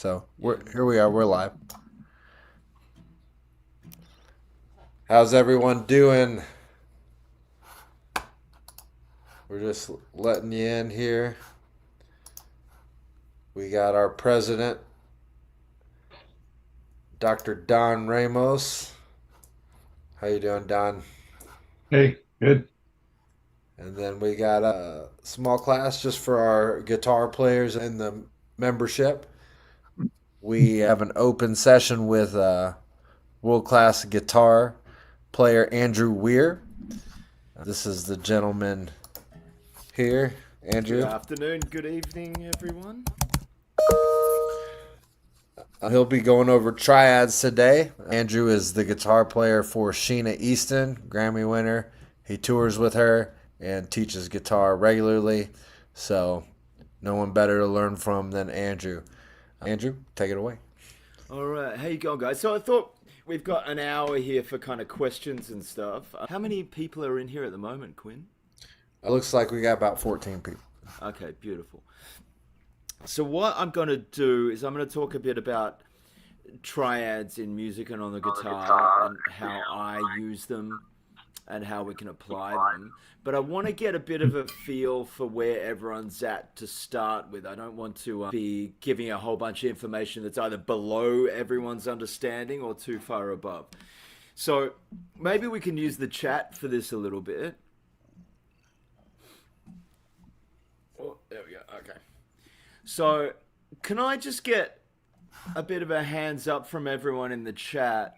So Yeah. here we are. We're live. How's everyone doing? We're just letting you in here. We got our president, Dr. Don Ramos. How you doing, Don? Hey, good. And then we got a small class just for our guitar players in the membership. We have an open session with world-class guitar player Andrew Weir. This is the gentleman here, Good Andrew. afternoon, good evening, everyone. He'll be going over triads today. Andrew is the guitar player for Sheena Easton, Grammy winner. He tours with her and teaches guitar regularly. So, no one better to learn from than Andrew. Andrew, take it away. All right, how you going, guys? So I thought we've got an hour here for kind of questions and stuff. How many people are in here at the moment, Quinn? It looks like we got about 14 people. Okay, beautiful. So what I'm going to do is I'm going to talk a bit about triads in music and on the guitar and how I use them and how we can apply them. But I want to get a bit of a feel for where everyone's at to start with. I don't want to be giving a whole bunch of information that's either below everyone's understanding or too far above. So maybe we can use the chat for this a little bit. Oh, there we go. Okay. So can I just get a bit of a hands up from everyone in the chat?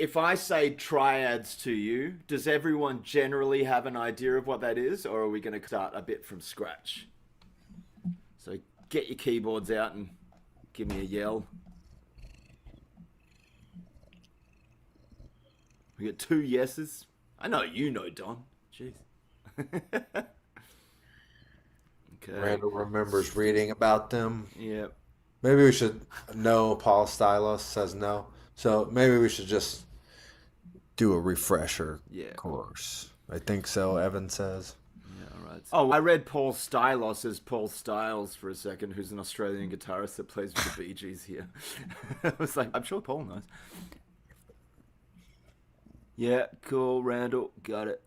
If I say triads to you, does everyone generally have an idea of what that is, or are we going to start a bit from scratch? So get your keyboards out and give me a yell. We get 2 yeses. I know you know, Don. Jeez. Okay. Randall remembers reading about them. Yeah. Maybe we should. No, Paul Stylos says no. So maybe we should just do a refresher Yeah. course. I think so, Evan says. Yeah, all right. Oh, I read Paul Stylos as Paul Styles for a second, who's an Australian guitarist that plays with the Bee Gees here. I was like, I'm sure Paul knows. Yeah, cool, Randall. Got it.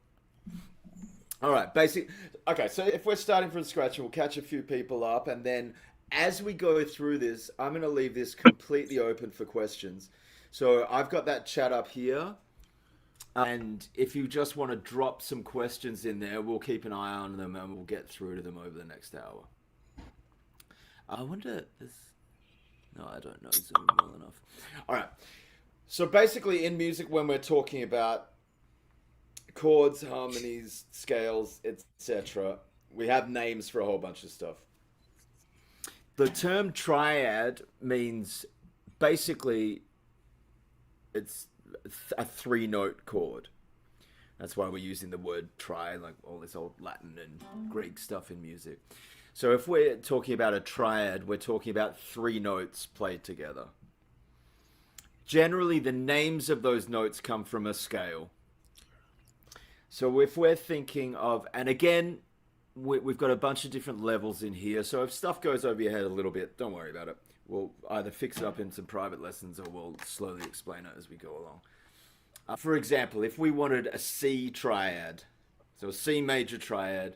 All right, basic. Okay, so if we're starting from scratch, we'll catch a few people up, and then as we go through this, I'm going to leave this completely open for questions. So I've got that chat up here, and if you just want to drop some questions in there, we'll keep an eye on them and we'll get through to them over the next hour. I wonder this. No, I don't know Zoom well enough. All right. So basically, in music, when we're talking about chords, harmonies, scales, etc., we have names for a whole bunch of stuff. The term triad means basically it's a 3-note chord. That's why we're using the word tri, like all this old Latin and Greek stuff in music. So if we're talking about a triad, we're talking about 3 notes played together. Generally, the names of those notes come from a scale. So if we're thinking of, and again, we've got a bunch of different levels in here. So if stuff goes over your head a little bit, don't worry about it. We'll either fix it up in some private lessons or we'll slowly explain it as we go along. For example, if we wanted a C triad, so a C major triad,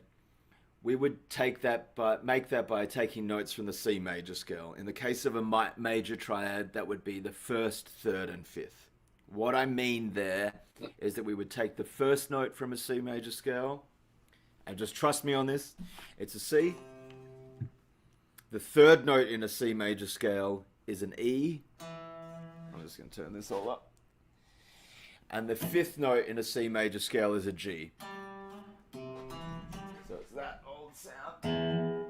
we would take that make that by taking notes from the C major scale. In the case of a major triad, that would be the 1st, 3rd, and 5th. What I mean there is that we would take the first note from a C major scale, and just trust me on this, it's a C. The 3rd note in a C major scale is an E. I'm just going to turn this all up. And the 5th note in a C major scale is a G. So it's that old sound.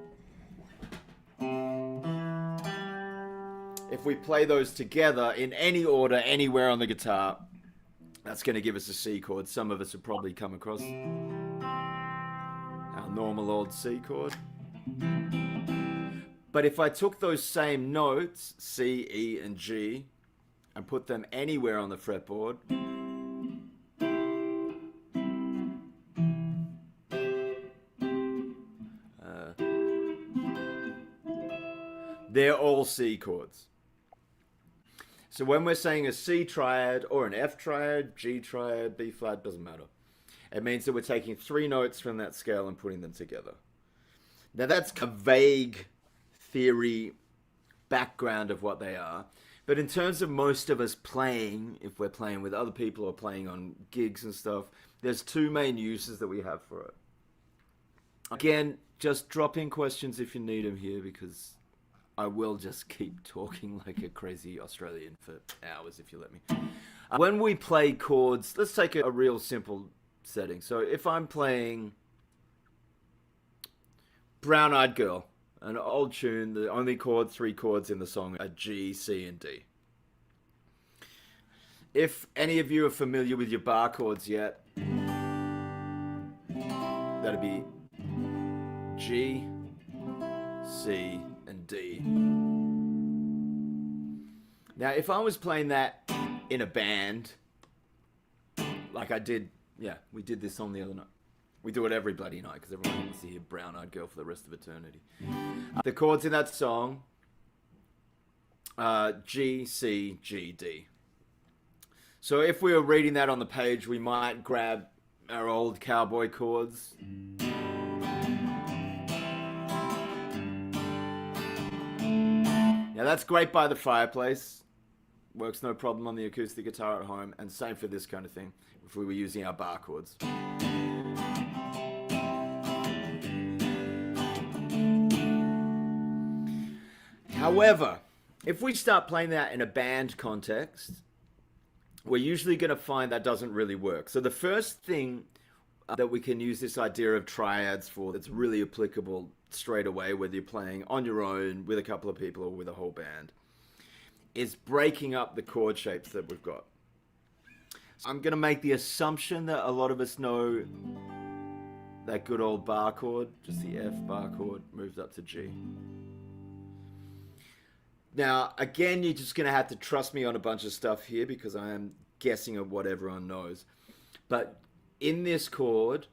If we play those together in any order, anywhere on the guitar, that's going to give us a C chord. Some of us have probably come across our normal old C chord. But if I took those same notes, C, E, and G, and put them anywhere on the fretboard, they're all C chords. So when we're saying a C triad or an F triad, G triad, B flat, doesn't matter. It means that we're taking 3 notes from that scale and putting them together. Now that's a vague theory background of what they are. But in terms of most of us playing, if we're playing with other people or playing on gigs and stuff, there's 2 main uses that we have for it. Again, just drop in questions if you need them here, because I will just keep talking like a crazy Australian for hours if you let me. When we play chords, let's take a real simple setting. So if I'm playing Brown Eyed Girl, an old tune, the only 3 chords in the song are G, C, and D. If any of you are familiar with your bar chords yet, that'd be G, C, and D. Now, if I was playing that in a band, like I did, we did this on the other night. We do it every bloody night because everyone wants to hear Brown Eyed Girl for the rest of eternity. The chords in that song, G, C, G, D. So if we were reading that on the page, we might grab our old cowboy chords. Now that's great by the fireplace. Works no problem on the acoustic guitar at home. And same for this kind of thing if we were using our bar chords. However, if we start playing that in a band context, we're usually going to find that doesn't really work. So the first thing that we can use this idea of triads for that's really applicable straight away, whether you're playing on your own, with a couple of people, or with a whole band, is breaking up the chord shapes that we've got. So I'm going to make the assumption that a lot of us know that good old bar chord, just the F bar chord, moves up to G. Now, again, you're just going to have to trust me on a bunch of stuff here because I am guessing at what everyone knows. But in this chord,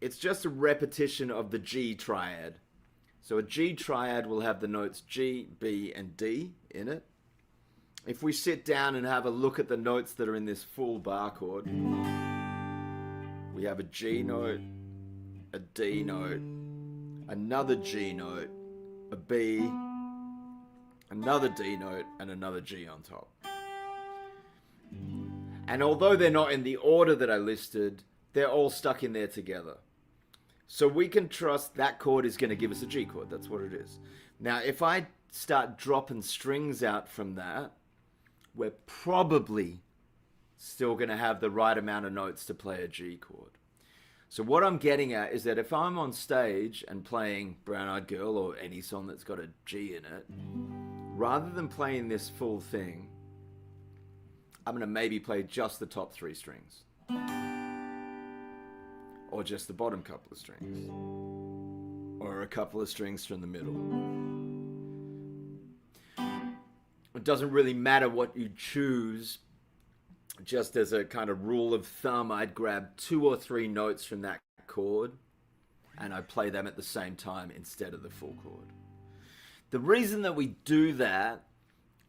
it's just a repetition of the G triad. So a G triad will have the notes G, B, and D in it. If we sit down and have a look at the notes that are in this full bar chord, we have a G note, a D note, another G note, a B, another D note, and another G on top. And although they're not in the order that I listed, they're all stuck in there together. So we can trust that chord is going to give us a G chord. That's what it is. Now, if I start dropping strings out from that, we're probably still going to have the right amount of notes to play a G chord. So what I'm getting at is that if I'm on stage and playing Brown Eyed Girl or any song that's got a G in it, rather than playing this full thing, I'm going to maybe play just the top 3 strings. Or just the bottom couple of strings. Or a couple of strings from the middle. It doesn't really matter what you choose. Just as a kind of rule of thumb, I'd grab 2 or 3 notes from that chord and I'd play them at the same time instead of the full chord. The reason that we do that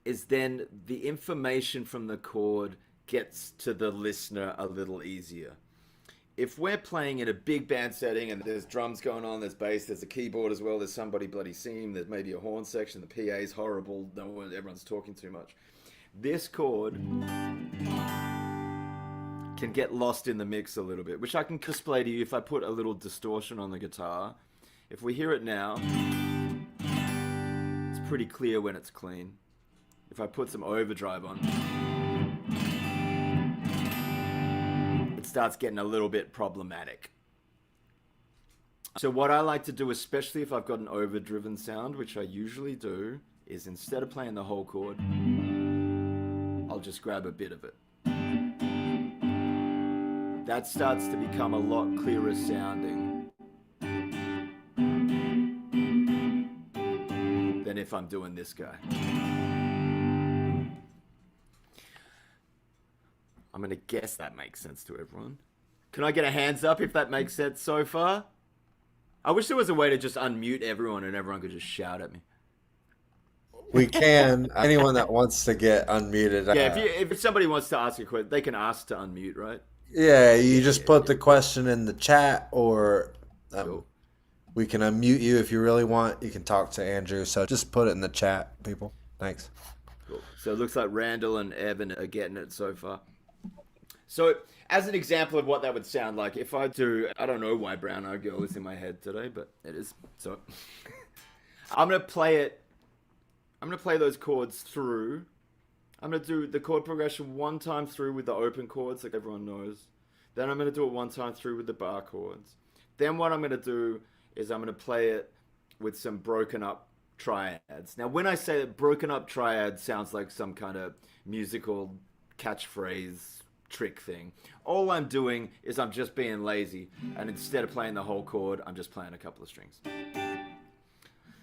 is then the information from the chord gets to the listener a little easier. If we're playing in a big band setting and there's drums going on, there's bass, there's a keyboard as well, there's somebody bloody singing, there's maybe a horn section, the PA's horrible, everyone's talking too much. This chord can get lost in the mix a little bit, which I can display to you if I put a little distortion on the guitar. If we hear it now, it's pretty clear when it's clean. If I put some overdrive on, it starts getting a little bit problematic. So what I like to do, especially if I've got an overdriven sound, which I usually do, is instead of playing the whole chord, I'll just grab a bit of it. That starts to become a lot clearer sounding than if I'm doing this guy. I'm going to guess that makes sense to everyone. Can I get a hands up if that makes sense so far? I wish there was a way to just unmute everyone and everyone could just shout at me. We can. Anyone that wants to get unmuted. Yeah, if somebody wants to ask a question, they can ask to unmute, right? Yeah, you Yeah, just yeah, put yeah. the question in the chat, or Cool. we can unmute you if you really want. You can talk to Andrew. So just put it in the chat, people. Thanks. Cool. So it looks like Randall and Evan are getting it so far. So, as an example of what that would sound like, if I do, I don't know why Brown Eyed Girl is in my head today, but it is. So, I'm going to play it. I'm going to play those chords through. I'm going to do the chord progression one time through with the open chords, like everyone knows. Then I'm going to do it one time through with the bar chords. Then what I'm going to do is I'm going to play it with some broken up triads. Now, when I say that broken up triad sounds like some kind of musical catchphrase trick thing, all I'm doing is I'm just being lazy, and instead of playing the whole chord, I'm just playing a couple of strings.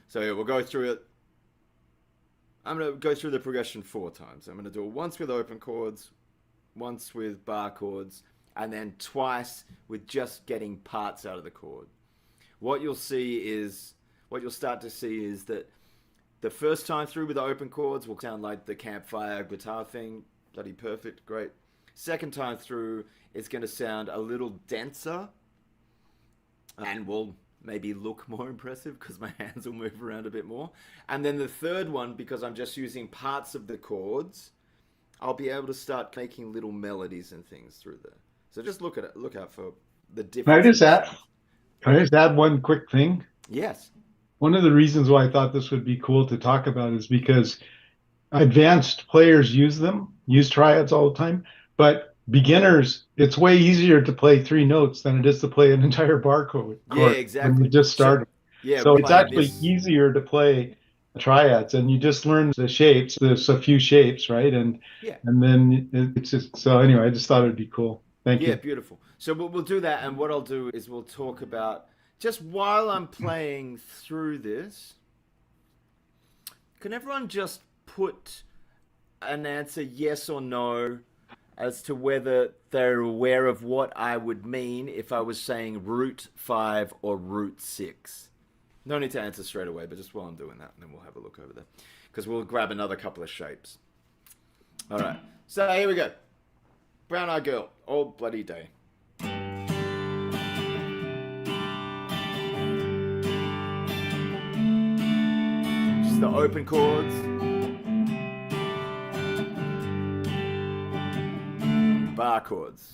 So yeah, we'll go through it. I'm going to go through the progression 4 times. I'm going to do it once with open chords, once with bar chords, and then twice with just getting parts out of the chord. What you'll start to see is that the first time through with the open chords will sound like the campfire guitar thing. Bloody perfect, great. Second time through, it's going to sound a little denser and will maybe look more impressive because my hands will move around a bit more. And then the third one, because I'm just using parts of the chords, I'll be able to start making little melodies and things through there. So just look at it. Look out for the difference. Can I just add one quick thing? Yes. One of the reasons why I thought this would be cool to talk about is because advanced players use triads all the time, but beginners, it's way easier to play 3 notes than it is to play an entire bar chord Yeah, when exactly. you just started. So it's actually easier to play triads, and you just learn the shapes. There's a few shapes, right? And then it's just, so anyway, I just thought it'd be cool. Thank you. Yeah, beautiful. So we'll do that, and what I'll do is we'll talk about, just while I'm playing through this, can everyone just put an answer yes or no as to whether they're aware of what I would mean if I was saying root 5 or root 6? No need to answer straight away, but just while I'm doing that, and then we'll have a look over there, because we'll grab another couple of shapes. All right, so here we go. Brown Eyed Girl, all bloody day. Just the open chords. Bar chords.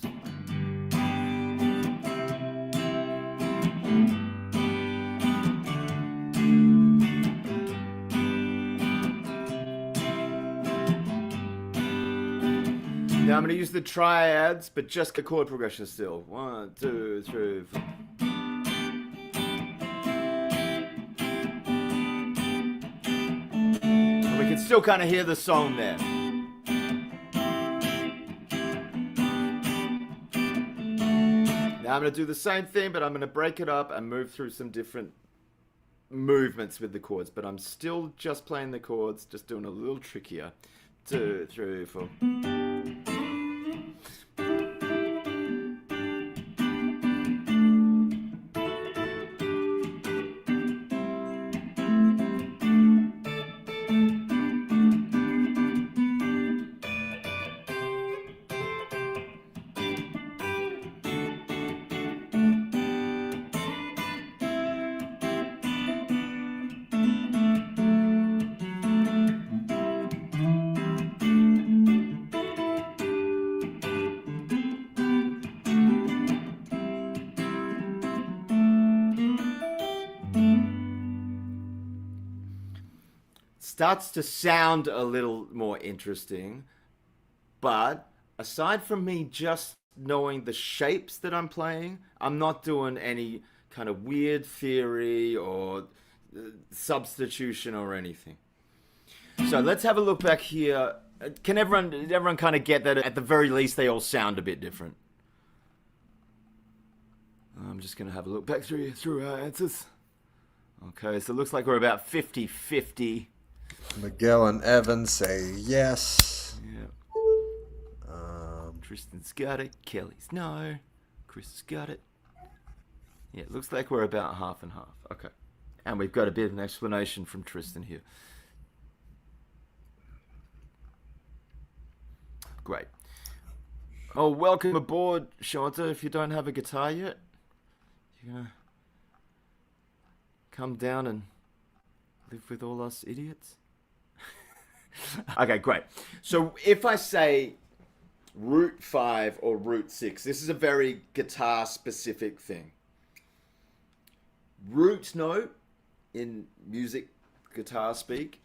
Now I'm going to use the triads, but just the chord progression still. 1, 2, 3, 4. And we can still kind of hear the song there. Now I'm going to do the same thing, but I'm going to break it up and move through some different movements with the chords. But I'm still just playing the chords, just doing a little trickier. 2, 3, 4. Starts to sound a little more interesting, but aside from me just knowing the shapes that I'm playing, I'm not doing any kind of weird theory or substitution or anything. So let's have a look back here. Did everyone kind of get that? At the very least, they all sound a bit different. I'm just going to have a look back through our answers. Okay, so it looks like we're about 50-50. Miguel and Evan say yes. Yeah. Tristan's got it. Kelly's no. Chris has got it. Yeah, it looks like we're about half and half. Okay. And we've got a bit of an explanation from Tristan here. Great. Oh, welcome aboard, Shanta. If you don't have a guitar yet, you're gonna come down and live with all us idiots? Okay, great. So if I say root 5 or root 6, this is a very guitar specific thing. Root note in music guitar speak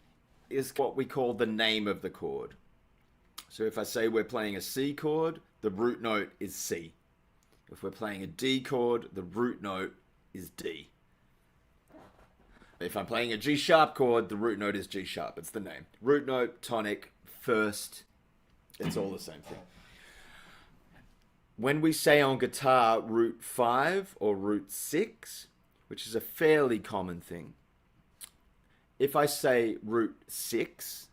is what we call the name of the chord. So if I say we're playing a C chord, the root note is C. If we're playing a D chord, the root note is D. If I'm playing a G sharp chord, the root note is G sharp. It's the name. Root note, tonic, first, it's all the same thing. When we say on guitar root 5 or root 6, which is a fairly common thing, if I say root 6,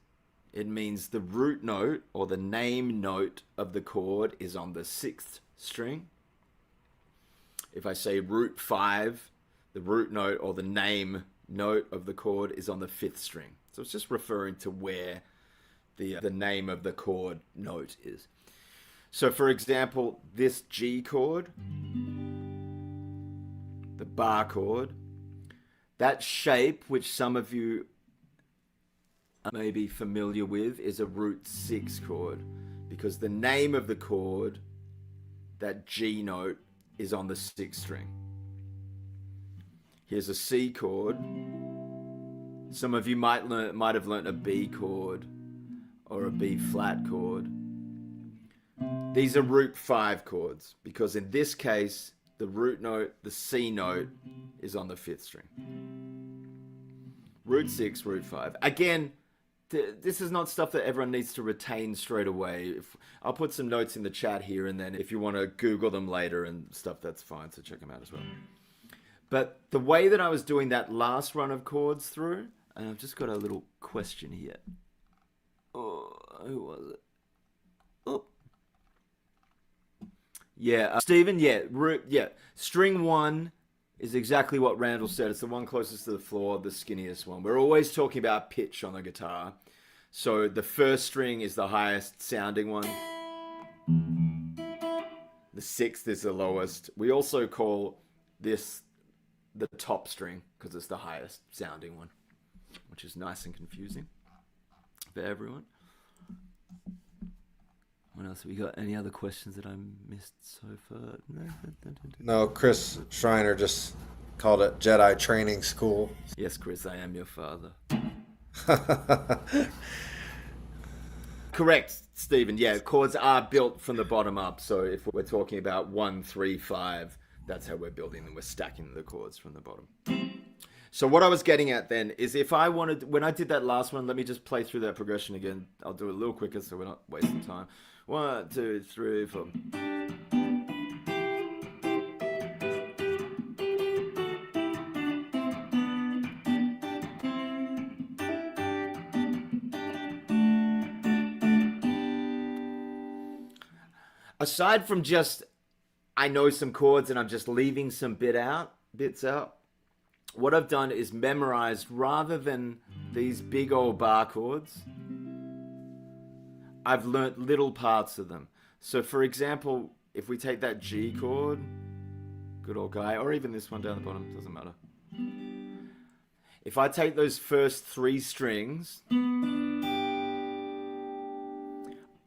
it means the root note or the name note of the chord is on the 6th string. If I say root 5, the root note or the name note of the chord is on the 5th string. So it's just referring to where the name of the chord note is. So for example, this G chord, the bar chord, that shape, which some of you may be familiar with, is a root 6 chord, because the name of the chord, that G note, is on the 6th string. Here's a C chord. Some of you might have learnt a B chord or a B flat chord. These are root 5 chords, because in this case, the root note, the C note, is on the 5th string. Root 6, root 5. Again, this is not stuff that everyone needs to retain straight away. I'll put some notes in the chat here, and then if you want to Google them later and stuff, that's fine, so check them out as well. But the way that I was doing that last run of chords through, and I've just got a little question here. Oh, who was it? Oh. Yeah, Stephen, string 1 is exactly what Randall said. It's the one closest to the floor, the skinniest one. We're always talking about pitch on the guitar. So the first string is the highest sounding one. The 6th is the lowest. We also call this the top string because it's the highest sounding one, which is nice and confusing for everyone. What else have we got? Any other questions that I missed so far? No, Chris Schreiner just called it Jedi Training School. Yes, Chris, I am your father. Correct, Stephen. Yeah, chords are built from the bottom up. So if we're talking about 1, 3, 5, that's how we're building them. We're stacking the chords from the bottom. So what I was getting at then is if I wanted, when I did that last one, let me just play through that progression again. I'll do it a little quicker so we're not wasting time. 1, 2, 3, 4. Aside from just, I know some chords and I'm just leaving some bits out, what I've done is memorized, rather than these big old bar chords, I've learnt little parts of them. So for example, if we take that G chord, good old guy, or even this one down the bottom, doesn't matter. If I take those first 3 strings,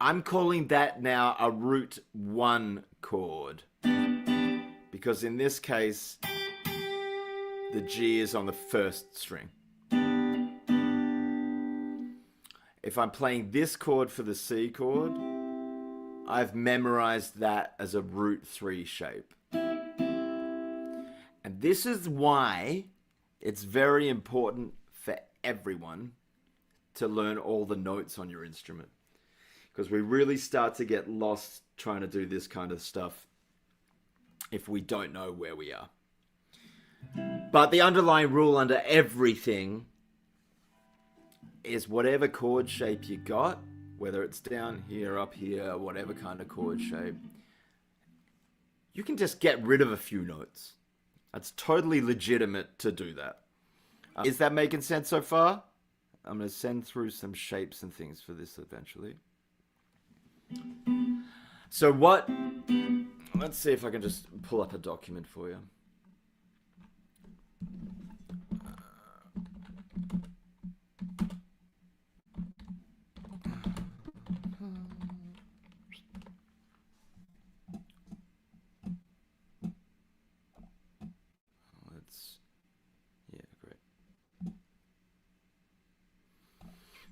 I'm calling that now a root 1 chord, because in this case, the G is on the 1st string. If I'm playing this chord for the C chord, I've memorized that as a root 3 shape. And this is why it's very important for everyone to learn all the notes on your instrument. Because we really start to get lost trying to do this kind of stuff if we don't know where we are. But the underlying rule under everything is whatever chord shape you got, whether it's down here, up here, whatever kind of chord shape, you can just get rid of a few notes. That's totally legitimate to do that. Is that making sense so far? I'm going to send through some shapes and things for this eventually. So what? Let's see if I can just pull up a document for you.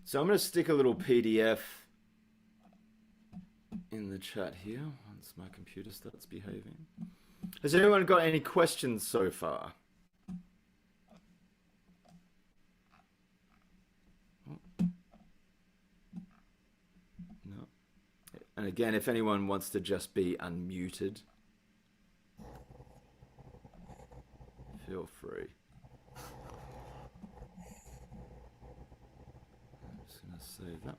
So I'm going to stick a little PDF in the chat here once my computer starts behaving. Has anyone got any questions so far? No. And again, if anyone wants to just be unmuted, feel free. Save that.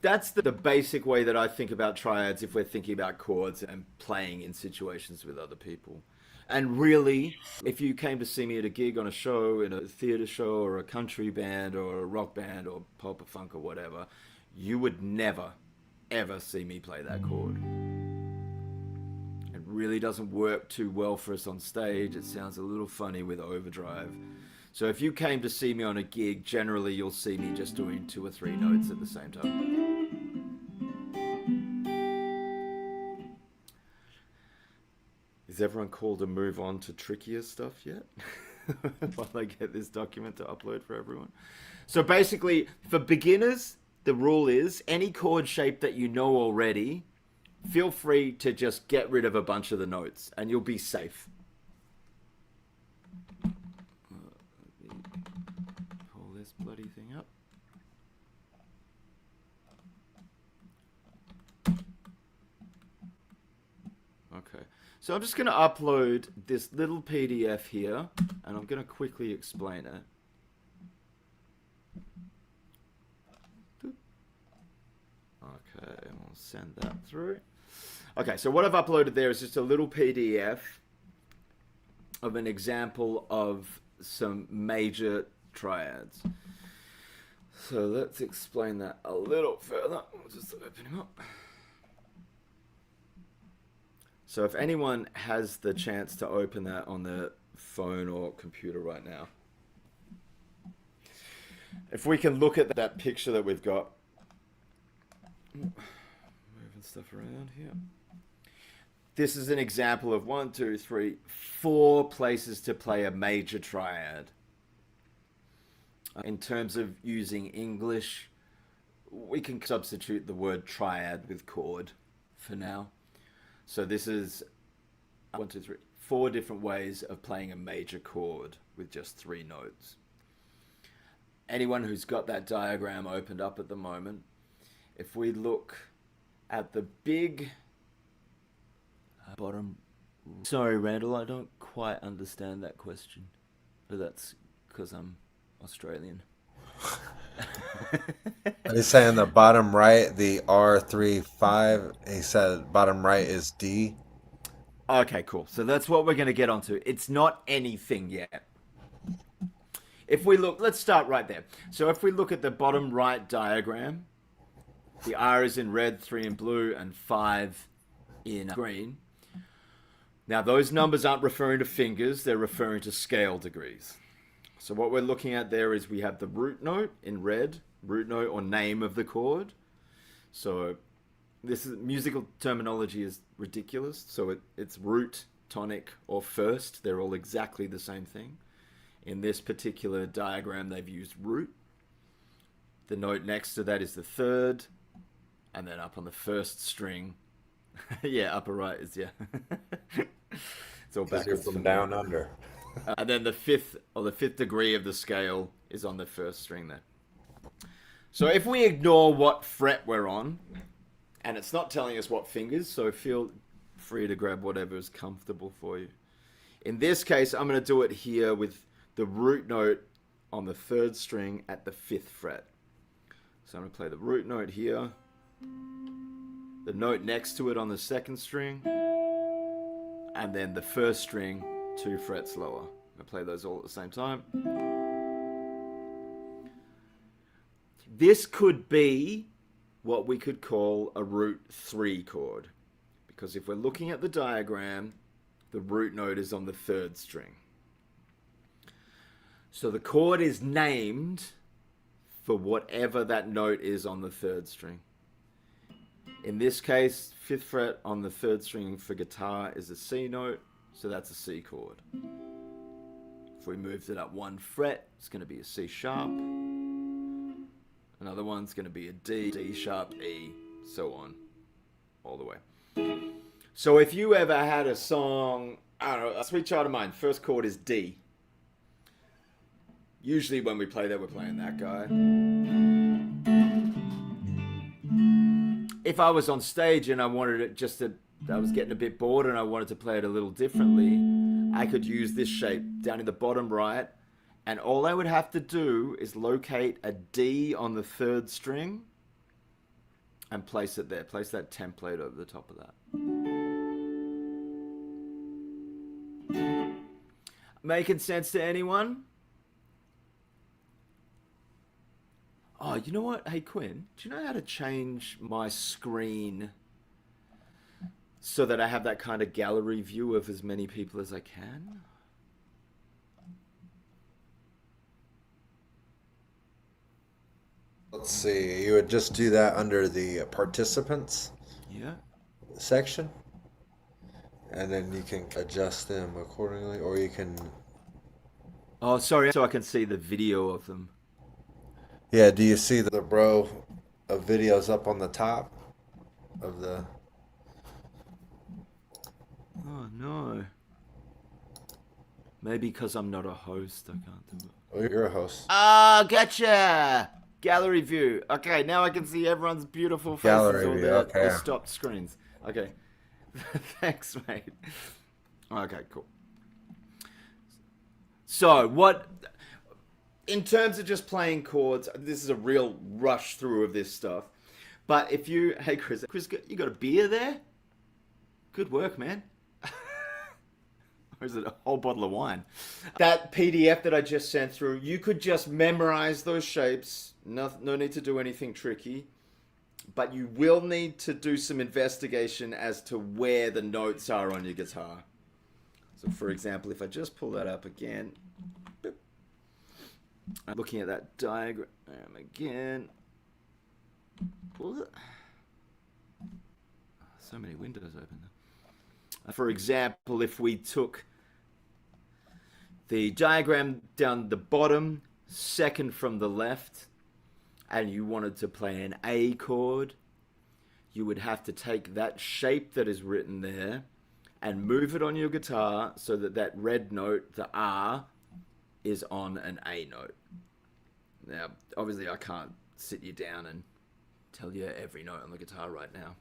That's the basic way that I think about triads if we're thinking about chords and playing in situations with other people. And really, if you came to see me at a gig on a show, in a theater show or a country band or a rock band or pop or funk or whatever, you would never, ever see me play that chord. It really doesn't work too well for us on stage. It sounds a little funny with overdrive. So if you came to see me on a gig, generally you'll see me just doing 2 or 3 notes at the same time. Is everyone called to move on to trickier stuff yet? While I get this document to upload for everyone. So basically, for beginners, the rule is any chord shape that you know already, feel free to just get rid of a bunch of the notes and you'll be safe. Bloody thing up. Okay, so I'm just going to upload this little PDF here and I'm going to quickly explain it. Okay, we'll send that through. Okay, so what I've uploaded there is just a little PDF of an example of some major triads. So let's explain that a little further. We'll just open him up. So if anyone has the chance to open that on their phone or computer right now, if we can look at that picture that we've got, moving stuff around here. This is an example of 1, 2, 3, 4 places to play a major triad. In terms of using English, we can substitute the word triad with chord for now. So this is 1, 2, 3, 4 different ways of playing a major chord with just 3 notes. Anyone who's got that diagram opened up at the moment, if we look at the big bottom... Sorry, Randall, I don't quite understand that question, but that's because I'm Australian. He's saying the bottom right, the R3-5. He said bottom right is D. Okay, cool. So that's what we're going to get onto. It's not anything yet. If we look, let's start right there. So if we look at the bottom right diagram, the R is in red, 3 in blue, and 5 in green. Now those numbers aren't referring to fingers, they're referring to scale degrees. So what we're looking at there is we have the root note in red, root note or name of the chord. So this is musical terminology is ridiculous. So it's root, tonic, or first. They're all exactly the same thing. In this particular diagram, they've used root. The note next to that is the third, and then up on the first string, yeah, upper right is yeah. It's all backwards from down under. And then the fifth degree of the scale is on the first string there. So if we ignore what fret we're on, and it's not telling us what fingers, so feel free to grab whatever is comfortable for you. In this case, I'm going to do it here with the root note on the 3rd string at the 5th fret. So I'm going to play the root note here, the note next to it on the 2nd string, and then the 1st string 2 frets lower. I'm going to play those all at the same time. This could be what we could call a root 3 chord. Because if we're looking at the diagram, the root note is on the 3rd string. So the chord is named for whatever that note is on the 3rd string. In this case, 5th fret on the 3rd string for guitar is a C note, so that's a C chord. If we moved it up 1 fret, it's going to be a C sharp. Another one's going to be a D, D sharp, E, so on, all the way. So if you ever had a song, I don't know, a Sweet Child of Mine, first chord is D. Usually when we play that, we're playing that guy. If I was on stage and I wanted it just to, I was getting a bit bored and I wanted to play it a little differently, I could use this shape down in the bottom right, and all I would have to do is locate a D on the 3rd string and place it there. Place that template over the top of that. Making sense to anyone? Oh, you know what? Hey, Quinn, do you know how to change my screen so that I have that kind of gallery view of as many people as I can? Let's see. You would just do that under the participants Yeah. section, and then you can adjust them accordingly, or you can. Oh, sorry. So I can see the video of them. Yeah, do you see the row of videos up on the top of the? Oh, no. Maybe because I'm not a host, I can't do it. Oh, you're a host. Ah, gotcha! Gallery view. Okay, now I can see everyone's beautiful faces Gallery on view, their okay. stopped screens. Okay. Thanks, mate. Okay, cool. So, what... In terms of just playing chords, this is a real rush through of this stuff. But if you... Hey, Chris, you got a beer there? Good work, man. Or is it a whole bottle of wine? That PDF that I just sent through, you could just memorize those shapes. No need to do anything tricky. But you will need to do some investigation as to where the notes are on your guitar. So, for example, if I just pull that up again... I'm looking at that diagram again. So many windows open. For example, if we took the diagram down the bottom, 2nd from the left, and you wanted to play an A chord, you would have to take that shape that is written there and move it on your guitar so that that red note, the R, is on an A note. Now, obviously I can't sit you down and tell you every note on the guitar right now.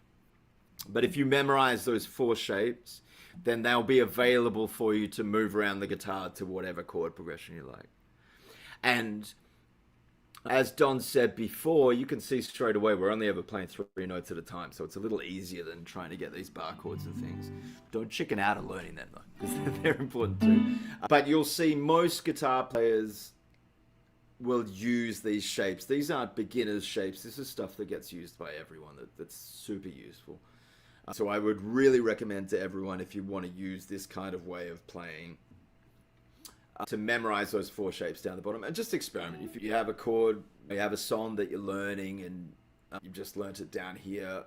But if you memorize those 4 shapes, then they'll be available for you to move around the guitar to whatever chord progression you like. And as Don said before, you can see straight away we're only ever playing 3 notes at a time, so it's a little easier than trying to get these bar chords and things. Don't chicken out of learning them, though, because they're important too. But you'll see most guitar players will use these shapes. These aren't beginner's shapes. This is stuff that gets used by everyone that's super useful. So I would really recommend to everyone, if you want to use this kind of way of playing, to memorize those 4 shapes down the bottom and just experiment. If you have a chord, you have a song that you're learning and you've just learnt it down here,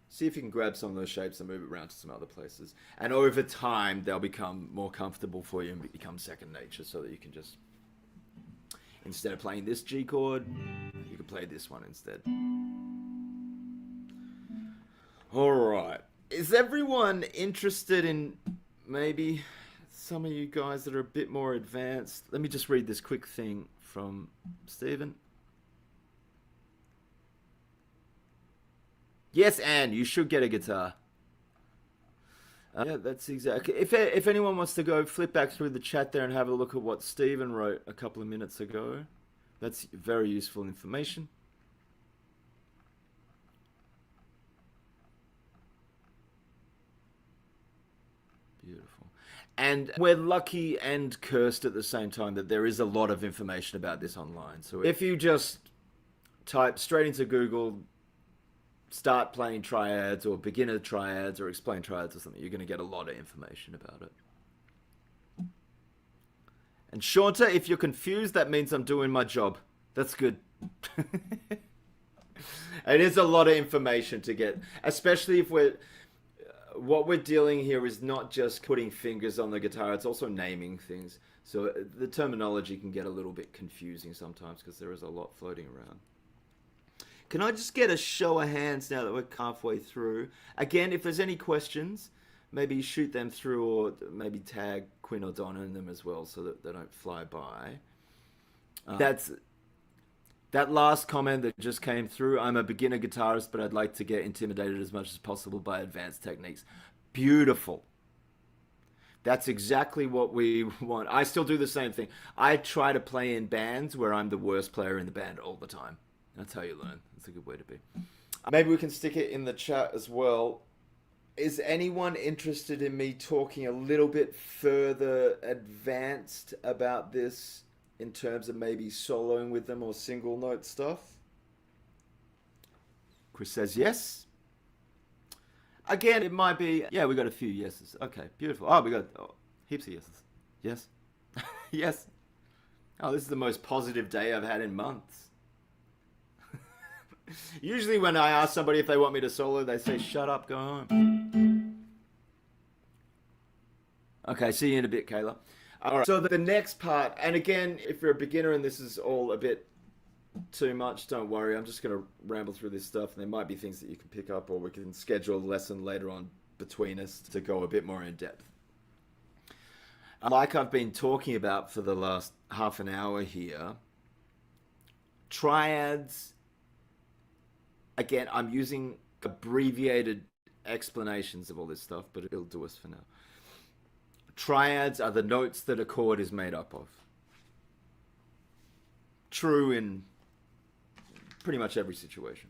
see if you can grab some of those shapes and move it around to some other places. And over time, they'll become more comfortable for you and become second nature, so that you can just, instead of playing this G chord, you can play this one instead. All right. Is everyone interested in maybe some of you guys that are a bit more advanced? Let me just read this quick thing from Stephen. Yes, Anne, you should get a guitar. Yeah, that's exactly. If anyone wants to go flip back through the chat there and have a look at what Stephen wrote a couple of minutes ago, that's very useful information. Beautiful. And we're lucky and cursed at the same time that there is a lot of information about this online. So if you just type straight into Google start playing triads or beginner triads or explain triads or something, you're going to get a lot of information about it. And Shanta, if you're confused, that means I'm doing my job. That's good. It is a lot of information to get, especially if what we're dealing here is not just putting fingers on the guitar, it's also naming things. So the terminology can get a little bit confusing sometimes because there is a lot floating around. Can I just get a show of hands now that we're halfway through? Again, if there's any questions, maybe shoot them through, or maybe tag Quinn or Donna in them as well so that they don't fly by. That last comment that just came through, I'm a beginner guitarist, but I'd like to get intimidated as much as possible by advanced techniques. Beautiful. That's exactly what we want. I still do the same thing. I try to play in bands where I'm the worst player in the band all the time. That's how you learn. That's a good way to be. Maybe we can stick it in the chat as well. Is anyone interested in me talking a little bit further advanced about this in terms of maybe soloing with them or single note stuff? Chris says yes. Again, it might be, yeah, we got a few yeses. Okay, beautiful. Oh, we got heaps of yeses. Yes. Yes. Oh, this is the most positive day I've had in months. Usually when I ask somebody if they want me to solo, they say, shut up, go home. Okay, see you in a bit, Kayla. All right, so the next part, and again, if you're a beginner and this is all a bit too much, don't worry. I'm just going to ramble through this stuff, and there might be things that you can pick up, or we can schedule a lesson later on between us to go a bit more in depth. Like I've been talking about for the last half an hour here, triads. Again, I'm using abbreviated explanations of all this stuff, but it'll do us for now. Triads are the notes that a chord is made up of. True in pretty much every situation.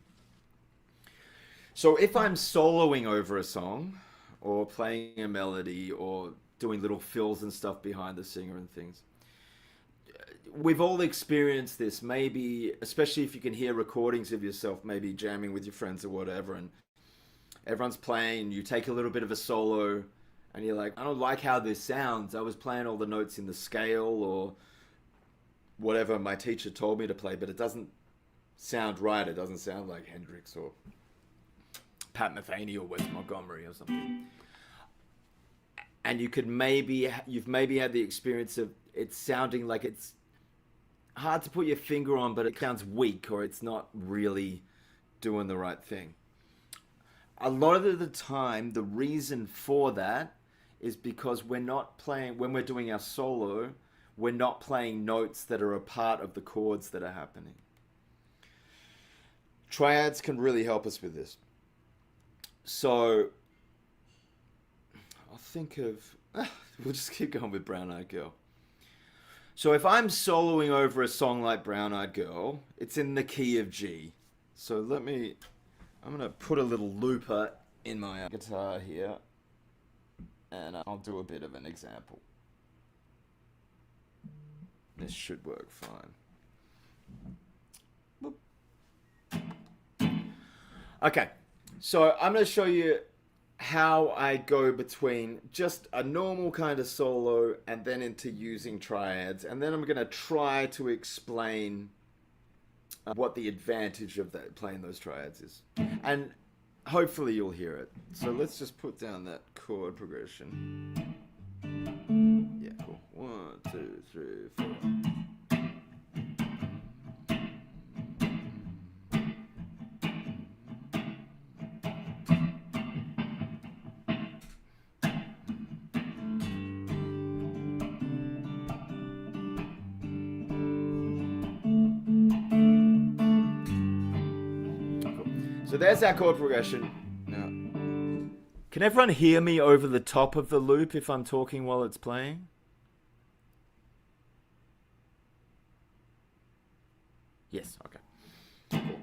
So if I'm soloing over a song, or playing a melody, or doing little fills and stuff behind the singer and things, we've all experienced this, maybe, especially if you can hear recordings of yourself, maybe jamming with your friends or whatever, and everyone's playing, you take a little bit of a solo, and you're like, I don't like how this sounds. I was playing all the notes in the scale or whatever my teacher told me to play, but it doesn't sound right. It doesn't sound like Hendrix or Pat Metheny or Wes Montgomery or something. And you've maybe had the experience of it sounding like it's hard to put your finger on, but it sounds weak, or it's not really doing the right thing. A lot of the time, the reason for that is because when we're doing our solo, we're not playing notes that are a part of the chords that are happening. Triads can really help us with this. So I'll think of, we'll just keep going with Brown Eyed Girl. So if I'm soloing over a song like Brown Eyed Girl, it's in the key of G. So I'm going to put a little looper in my guitar here, and I'll do a bit of an example. This should work fine. Boop. Okay, so I'm going to show you how I go between just a normal kind of solo and then into using triads, and then I'm going to try to explain what the advantage of playing those triads is, and hopefully you'll hear it. So let's just put down that chord progression. Yeah, cool. 1, 2, 3, 4. So there's that chord progression. Now, can everyone hear me over the top of the loop if I'm talking while it's playing? Yes, okay. Cool.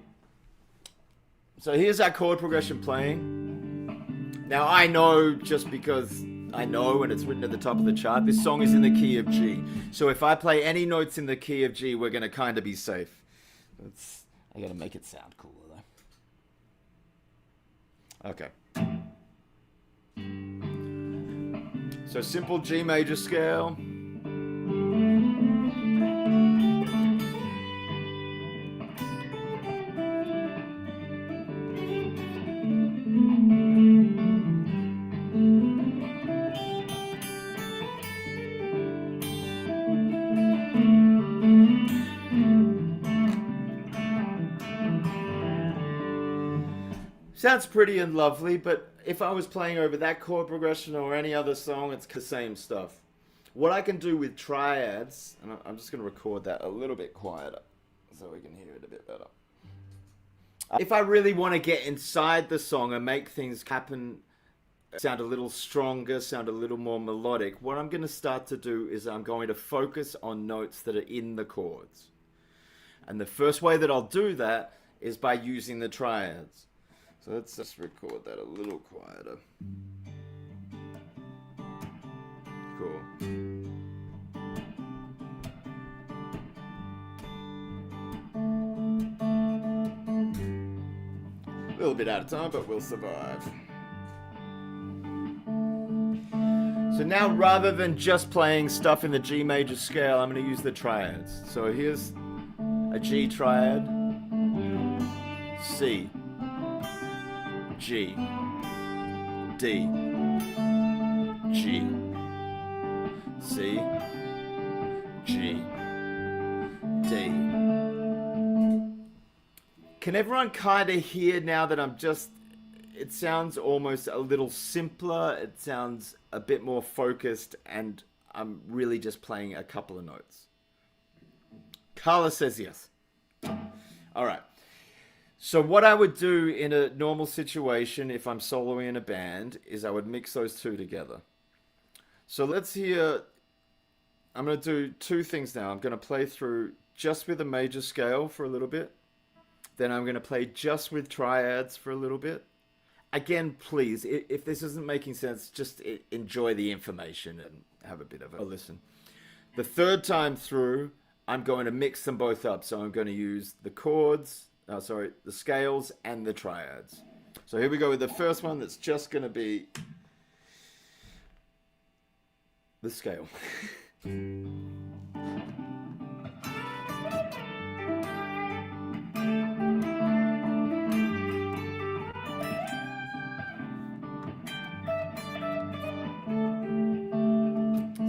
So here's that chord progression playing. Now I know, just because I know and it's written at the top of the chart, this song is in the key of G. So if I play any notes in the key of G, we're going to kind of be safe. I got to make it sound cooler though. Okay. So simple G major scale. Sounds pretty and lovely, but if I was playing over that chord progression or any other song, it's the same stuff. What I can do with triads, and I'm just going to record that a little bit quieter so we can hear it a bit better. If I really want to get inside the song and make things happen, sound a little stronger, sound a little more melodic, what I'm going to start to do is I'm going to focus on notes that are in the chords. And the first way that I'll do that is by using the triads. So let's just record that a little quieter. Cool. A little bit out of time, but we'll survive. So now, rather than just playing stuff in the G major scale, I'm going to use the triads. So here's a G triad, C, G, D, G, C, G, D. Can everyone kind of hear now that it sounds almost a little simpler, it sounds a bit more focused, and I'm really just playing a couple of notes. Carla says yes. All right. So what I would do in a normal situation, if I'm soloing in a band, is I would mix those two together. So let's hear, I'm going to do two things now. I'm going to play through just with a major scale for a little bit. Then I'm going to play just with triads for a little bit. Again, please, if this isn't making sense, just enjoy the information and have a bit of a listen. The third time through, I'm going to mix them both up. So I'm going to use the chords, the scales and the triads. So here we go with the first one that's just going to be the scale.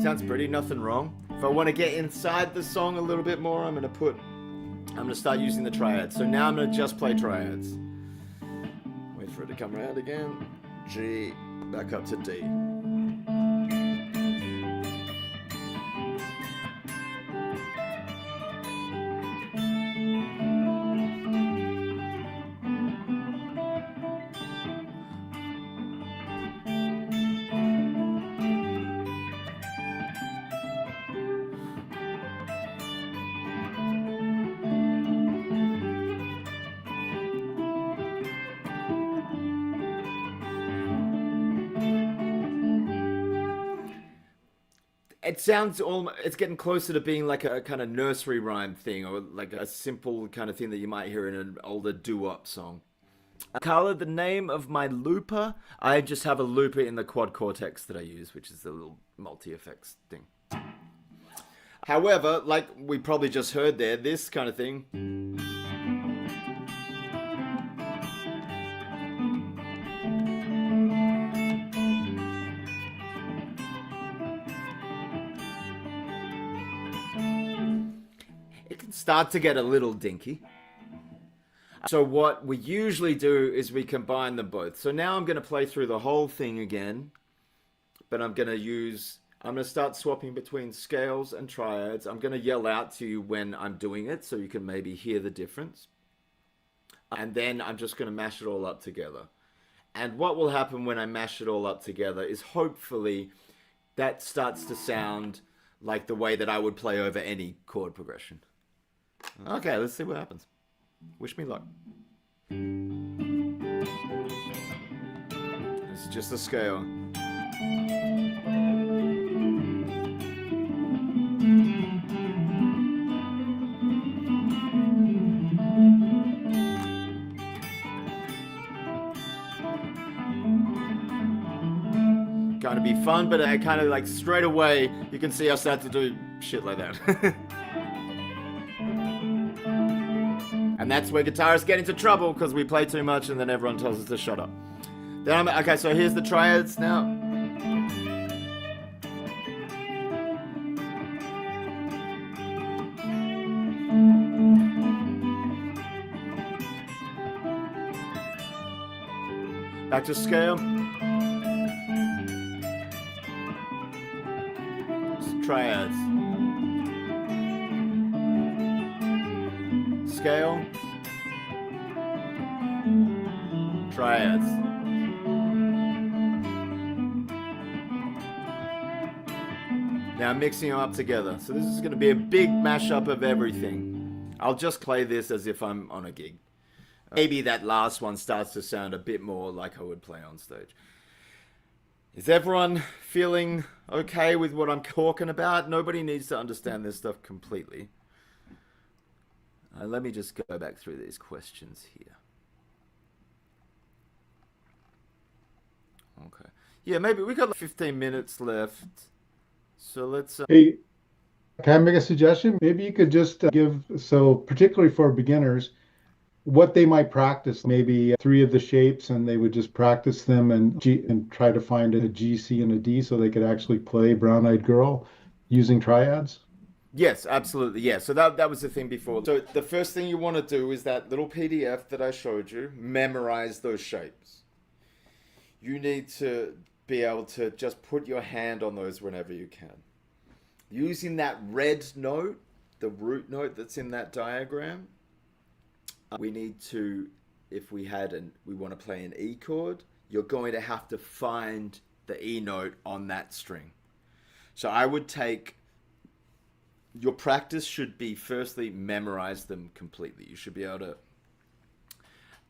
Sounds pretty, nothing wrong. If I want to get inside the song a little bit more, I'm going to start using the triads. So now I'm going to just play triads. Wait for it to come around again. G, back up to D. It's getting closer to being like a kind of nursery rhyme thing, or like a simple kind of thing that you might hear in an older doo-wop song. Carla, the name of my looper, I just have a looper in the quad cortex that I use, which is the little multi-effects thing. However, like we probably just heard there, this kind of thing. Start to get a little dinky. So what we usually do is we combine them both. So now I'm going to play through the whole thing again, but I'm going to start swapping between scales and triads. I'm going to yell out to you when I'm doing it so you can maybe hear the difference. And then I'm just going to mash it all up together. And what will happen when I mash it all up together is hopefully that starts to sound like the way that I would play over any chord progression. Okay, let's see what happens. Wish me luck. It's just a scale. trying to be fun, but I kind of like straight away, you can see I start to do shit like that. And that's where guitarists get into trouble, because we play too much and then everyone tells us to shut up. Okay, so here's the triads now. Back to scale. Triads. Scale. Triads. Now mixing them up together. So this is going to be a big mashup of everything. I'll just play this as if I'm on a gig. Maybe that last one starts to sound a bit more like I would play on stage. Is everyone feeling okay with what I'm talking about? Nobody needs to understand this stuff completely. Let me just go back through these questions here. Okay. Yeah, maybe we got like 15 minutes left. So let's... Hey, can I make a suggestion? Maybe you could just give, so particularly for beginners, what they might practice, maybe three of the shapes, and they would just practice them and try to find a G, C, and a D so they could actually play Brown Eyed Girl using triads. Yes, absolutely. Yeah. So that was the thing before. So the first thing you want to do is that little PDF that I showed you, memorize those shapes. You need to be able to just put your hand on those whenever you can. Using that red note, the root note that's in that diagram, we need to, if we want to play an E chord, you're going to have to find the E note on that string. So I would take, your practice should be firstly memorize them completely. You should be able to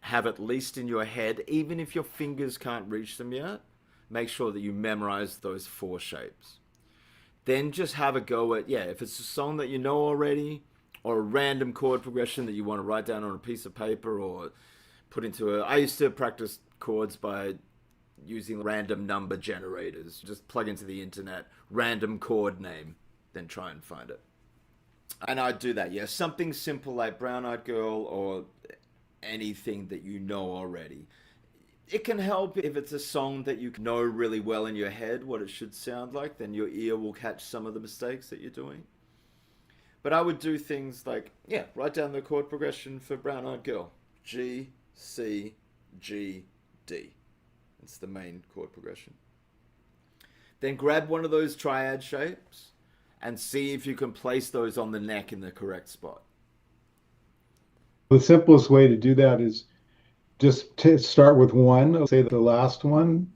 have at least in your head, even if your fingers can't reach them yet, make sure that you memorize those four shapes. Then just have a go at, if it's a song that you know already, or a random chord progression that you want to write down on a piece of paper or put into I used to practice chords by using random number generators. Just plug into the internet, random chord name, then try and find it. And I'd do that, something simple like Brown Eyed Girl or anything that you know already. It can help if it's a song that you know really well in your head what it should sound like, then your ear will catch some of the mistakes that you're doing. But I would do things like, write down the chord progression for Brown Eyed Girl. G, C, G, D. That's the main chord progression. Then grab one of those triad shapes and see if you can place those on the neck in the correct spot. The simplest way to do that is just to start with one, say the last one,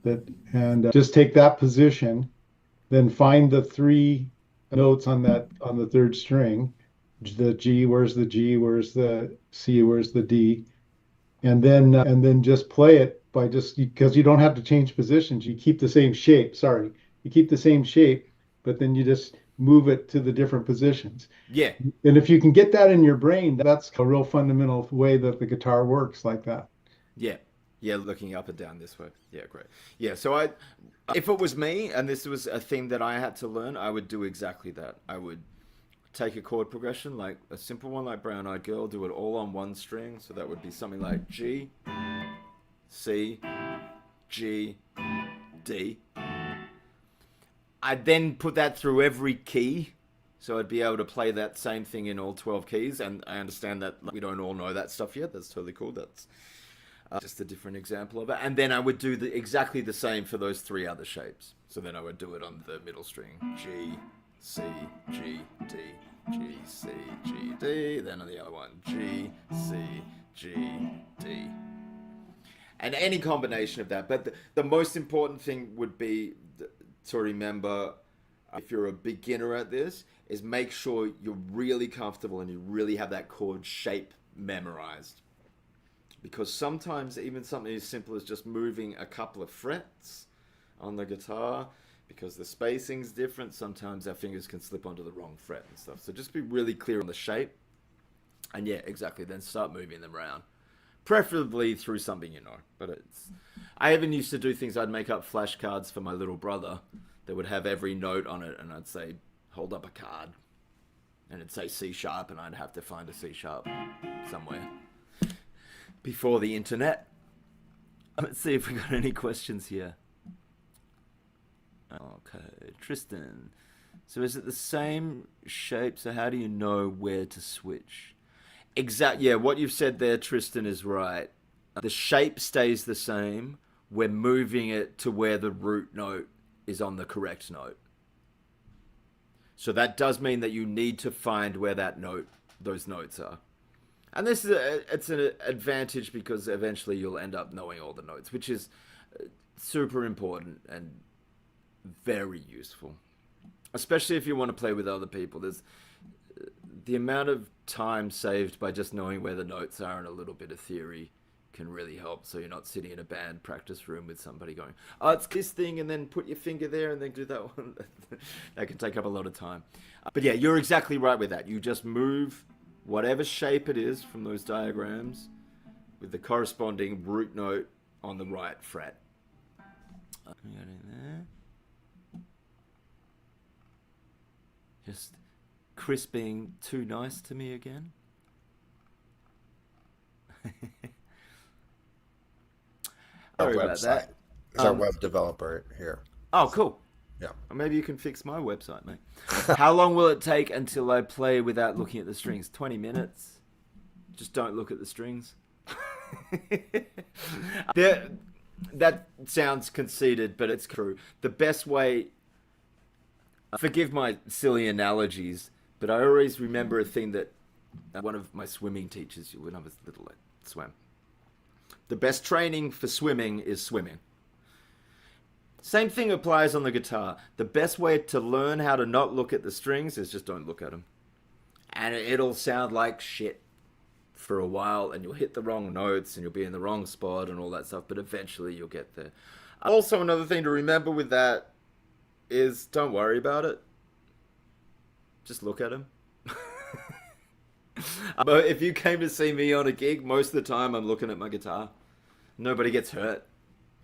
and just take that position, then find the three notes on the third string, the G, where's the G, where's the C, where's the D, and then just play it by because you don't have to change positions. You keep the same shape. You keep the same shape, but then you just move it to the different positions. Yeah. And if you can get that in your brain, that's a real fundamental way that the guitar works like that. Yeah. Yeah, looking up and down this way. Yeah, great. Yeah, so if it was me and this was a thing that I had to learn, I would do exactly that. I would take a chord progression, like a simple one like Brown Eyed Girl, do it all on one string. So that would be something like G, C, G, D. I'd then put that through every key. So I'd be able to play that same thing in all 12 keys. And I understand that we don't all know that stuff yet. That's totally cool. That's just a different example of it. And then I would do exactly the same for those three other shapes. So then I would do it on the middle string. G, C, G, D, G, C, G, D. Then on the other one, G, C, G, D. And any combination of that. But the most important thing would be to remember, if you're a beginner at this, is make sure you're really comfortable and you really have that chord shape memorized. Because sometimes even something as simple as just moving a couple of frets on the guitar, because the spacing's different, sometimes our fingers can slip onto the wrong fret and stuff. So just be really clear on the shape. And exactly, then start moving them around. preferably through something you know. But I even used to do things. I'd make up flashcards for my little brother that would have every note on it, and I'd say, hold up a card, and it'd say C sharp, and I'd have to find a C sharp somewhere before the internet. Let's see if we got any questions here. Okay, Tristan. So is it the same shape? So how do you know where to switch? Yeah, what you've said there, Tristan, is right. The shape stays the same. We're moving it to where the root note is on the correct note. So that does mean that you need to find where those notes are. And it's an advantage because eventually you'll end up knowing all the notes, which is super important and very useful. Especially if you want to play with other people. There's the amount of time saved by just knowing where the notes are and a little bit of theory can really help. So you're not sitting in a band practice room with somebody going, oh, it's this thing, and then put your finger there and then do that one. That can take up a lot of time. But yeah, you're exactly right with that. You just move whatever shape it is from those diagrams with the corresponding root note on the right fret. Got in there. Just Chris being too nice to me again. Our Sorry about website. that. There's our web developer here. Oh, cool. Yeah. Or maybe you can fix my website, mate. How long will it take until I play without looking at the strings? 20 minutes. Just don't look at the strings. That sounds conceited, but it's true. The best way... Forgive my silly analogies, but I always remember a thing that one of my swimming teachers, when I was little, I swam. The best training for swimming is swimming. Same thing applies on the guitar. The best way to learn how to not look at the strings is just don't look at them. And it'll sound like shit for a while, and you'll hit the wrong notes, and you'll be in the wrong spot and all that stuff, but eventually you'll get there. Also, another thing to remember with that is don't worry about it. Just look at them. But if you came to see me on a gig, most of the time I'm looking at my guitar. Nobody gets hurt.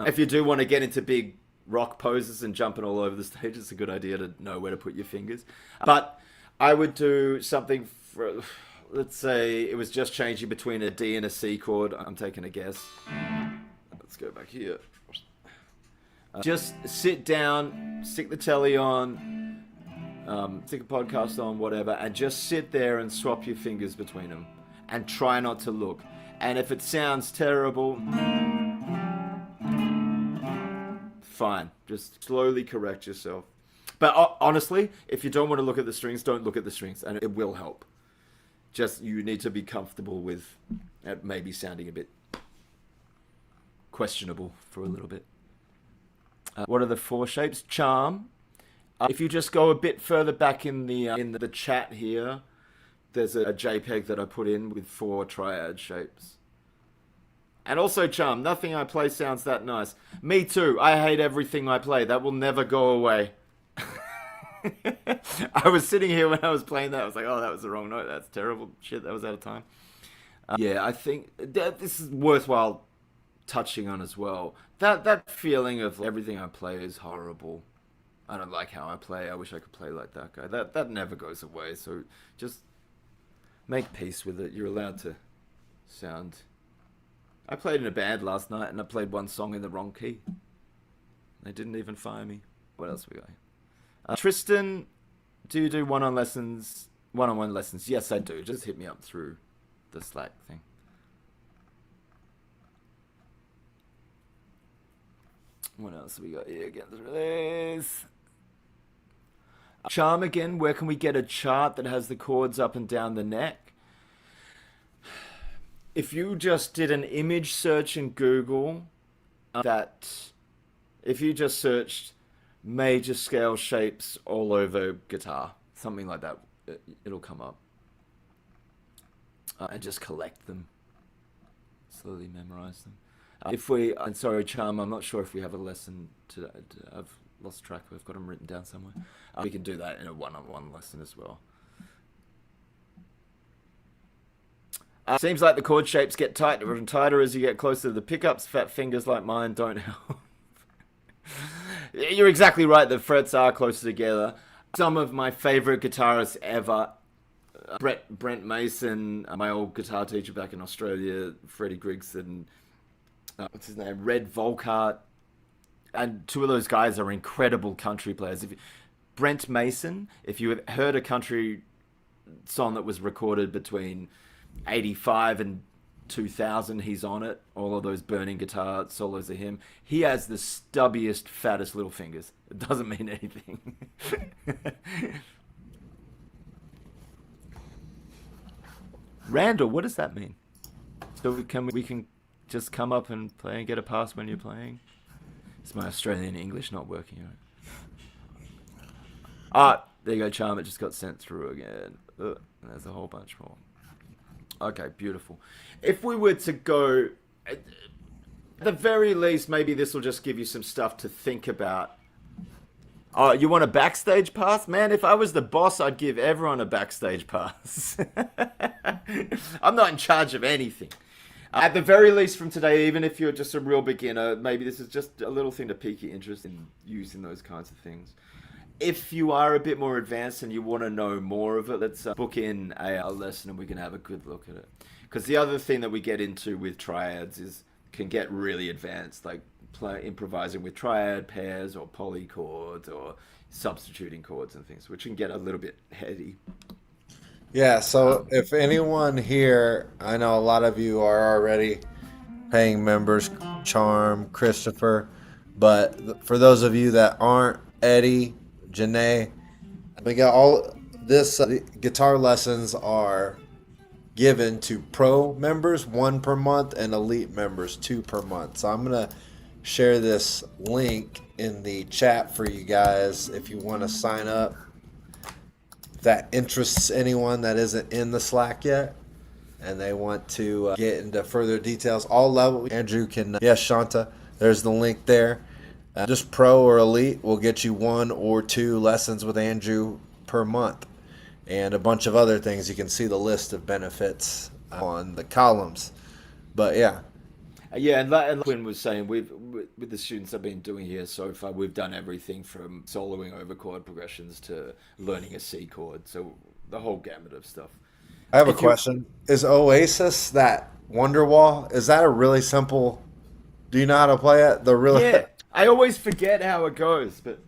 If you do want to get into big rock poses and jumping all over the stage, it's a good idea to know where to put your fingers. But I would do something for, let's say it was just changing between a D and a C chord. I'm taking a guess. Let's go back here. Just sit down, stick the telly on, stick a podcast on, whatever, and just sit there and swap your fingers between them and try not to look. And if it sounds terrible, fine. Just slowly correct yourself. But honestly, if you don't want to look at the strings, don't look at the strings, and it will help. Just you need to be comfortable with it maybe sounding a bit questionable for a little bit. What are the 4 shapes? Charm. If you just go a bit further back in the chat here, there's a JPEG that I put in with 4 triad shapes. And also charm. Nothing I play sounds that nice. Me too. I hate everything I play. That will never go away. I was sitting here when I was playing that. I was like, oh, that was the wrong note. That's terrible. Shit, that was out of time. Yeah, I think this is worthwhile touching on as well. That feeling of everything I play is horrible. I don't like how I play. I wish I could play like that guy. That never goes away. So just make peace with it. You're allowed to sound. I played in a band last night and I played one song in the wrong key. They didn't even fire me. What else we got? Tristan, do you do one-on-one lessons? Yes, I do. Just hit me up through the Slack thing. What else have we got here? Get through this. Charm again. Where can we get a chart that has the chords up and down the neck? If you just did an image search in Google, if you just searched major scale shapes all over guitar, something like that, it'll come up. And just collect them. Slowly memorize them. And sorry, Charm, I'm not sure if we have a lesson today. I've lost track. We've got them written down somewhere. We can do that in a one-on-one lesson as well. Seems like the chord shapes get tighter and tighter as you get closer to the pickups. Fat fingers like mine don't help. You're exactly right. The frets are closer together. Some of my favorite guitarists ever, Brent Mason, my old guitar teacher back in Australia, Freddie Griggs, and what's his name, Red Volkart, and two of those guys are incredible country players. Brent Mason, if you had heard a country song that was recorded between 85 and 2000, he's on it. All of those burning guitar solos are him. He has the stubbiest, fattest little fingers. It doesn't mean anything. Randall, what does that mean? So we can just come up and play and get a pass when you're playing? It's my Australian English not working out. Ah, there you go, Charm. It just got sent through again. Ugh, there's a whole bunch more. Okay, beautiful. If we were to go, at the very least, maybe this will just give you some stuff to think about. Oh, you want a backstage pass? Man, if I was the boss, I'd give everyone a backstage pass. I'm not in charge of anything. At the very least from today, even if you're just a real beginner, maybe this is just a little thing to pique your interest in using those kinds of things. If you are a bit more advanced and you want to know more of it, let's book in a lesson and we can have a good look at it. Because the other thing that we get into with triads can get really advanced, like improvising with triad pairs or polychords or substituting chords and things, which can get a little bit heady. Yeah, so if anyone here, I know a lot of you are already paying members, Charm, Christopher, but for those of you that aren't, Eddie, Janae, we got all this. Guitar lessons are given to pro members, 1 per month, and elite members, 2 per month. So I'm going to share this link in the chat for you guys if you want to sign up. That interests anyone that isn't in the Slack yet and they want to get into further details. All levels. Andrew can, yes, Shanta, there's the link there. Just pro or elite will get you 1 or 2 lessons with Andrew per month and a bunch of other things. You can see the list of benefits on the columns. But yeah. Yeah, and like Quinn was saying, with the students I've been doing here so far, we've done everything from soloing over chord progressions to learning a C chord. So the whole gamut of stuff. I have a question. Is Oasis, that Wonderwall, is that a really simple... Do you know how to play it? Yeah, I always forget how it goes, but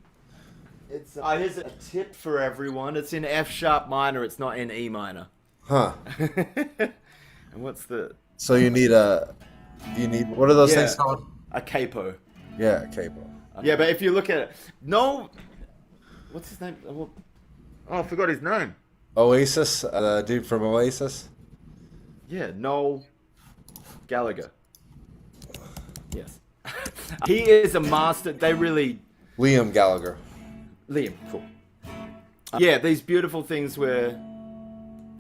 it's here's a tip for everyone. It's in F sharp minor. It's not in E minor. Huh. And what's the... So you need what are those things called? A capo. Yeah, a capo. Yeah, but if you look at it, what's his name? Oh, I forgot his name. Oasis, the dude from Oasis. Yeah, Noel Gallagher. Yes, he is a master. Liam Gallagher. Liam, cool. Yeah, these beautiful things where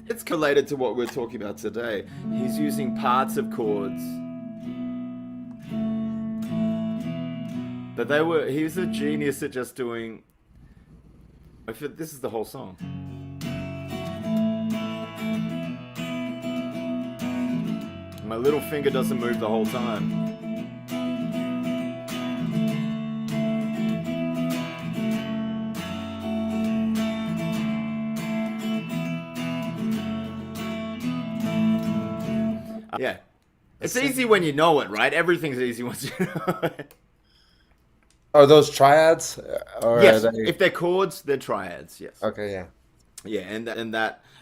it's related to what we're talking about today. He's using parts of chords. But he was a genius at just doing... This is the whole song. My little finger doesn't move the whole time. Yeah. It's easy when you know it, right? Everything's easy once you know it. Are those triads? Or yes, if they're chords, they're triads. Yes. Okay, yeah. Yeah,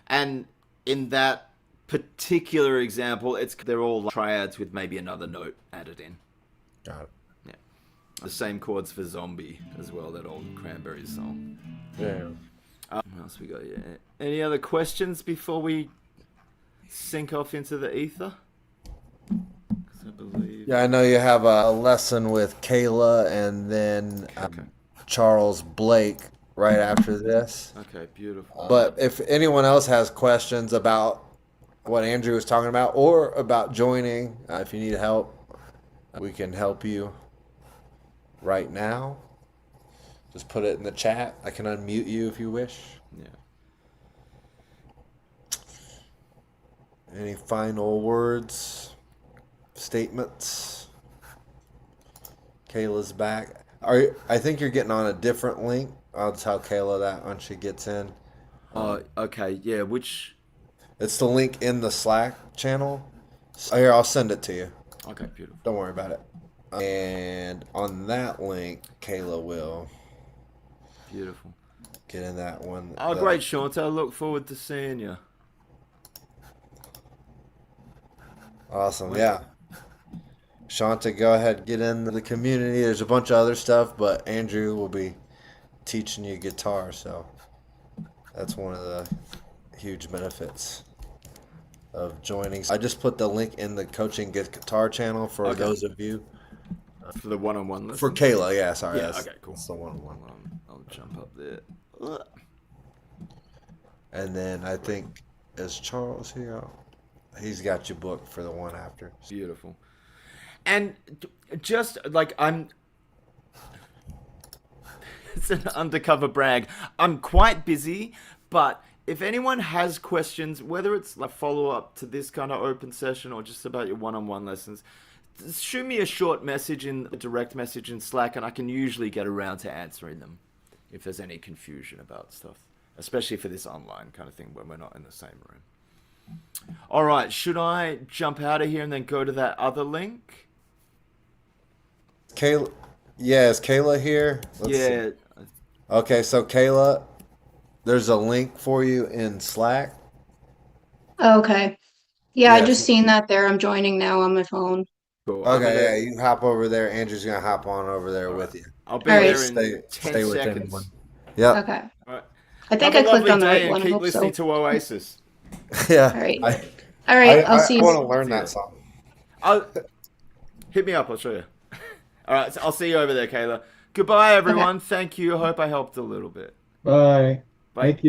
and in that particular example, they're all triads with maybe another note added in. Got it. Yeah, the same chords for Zombie as well. That old Cranberries song. Yeah. What else we got here? Any other questions before we sink off into the ether? I believe. Yeah, I know you have a lesson with Kayla and then Charles Blake right after this. Okay, beautiful. But if anyone else has questions about what Andrew was talking about or about joining, if you need help, we can help you right now. Just put it in the chat. I can unmute you if you wish. Yeah. Any final words, statements? Kayla's back. I think you're getting on a different link. I'll tell Kayla that when she gets in. Okay, yeah, which... It's the link in the Slack channel. Here, I'll send it to you. Okay, beautiful. Don't worry about it. And on that link, Kayla will Beautiful. get in that one. Oh, great, Shanta. I look forward to seeing you. Awesome, yeah. Shanta, go ahead, get in the community. There's a bunch of other stuff, but Andrew will be teaching you guitar, so that's one of the huge benefits of joining. I just put the link in the coaching guitar channel for those of you. For the one-on-one lesson? For Kayla, yeah, sorry. Yeah, okay, cool. It's the one-on-one. I'll jump up there. And then I think, is Charles here? He's got you booked for the one after. Beautiful. And just like it's an undercover brag. I'm quite busy, but if anyone has questions, whether it's like follow-up to this kind of open session or just about your one-on-one lessons, shoot me a short message in a direct message in Slack, and I can usually get around to answering them if there's any confusion about stuff, especially for this online kind of thing when we're not in the same room. All right, should I jump out of here and then go to that other link? Kayla, yeah, is Kayla here? Let's see. Okay, so Kayla, there's a link for you in Slack. Okay. Yeah, I Yeah, just so- seen that there. I'm joining now on my phone. Cool. Okay, yeah, you hop over there. Andrew's gonna hop on over there with you. I'll be All right. there in 10 with seconds. anyone. Yep. Okay. All right. I think Have I a clicked lovely on the day right and one. I keep hope so. listening to Oasis. Yeah. All right. I All right. I'll see you. want to learn that song. Hit me up. I'll show you. All right. So I'll see you over there, Kayla. Goodbye, everyone. Thank you. I hope I helped a little bit. Bye. Bye. Thank you.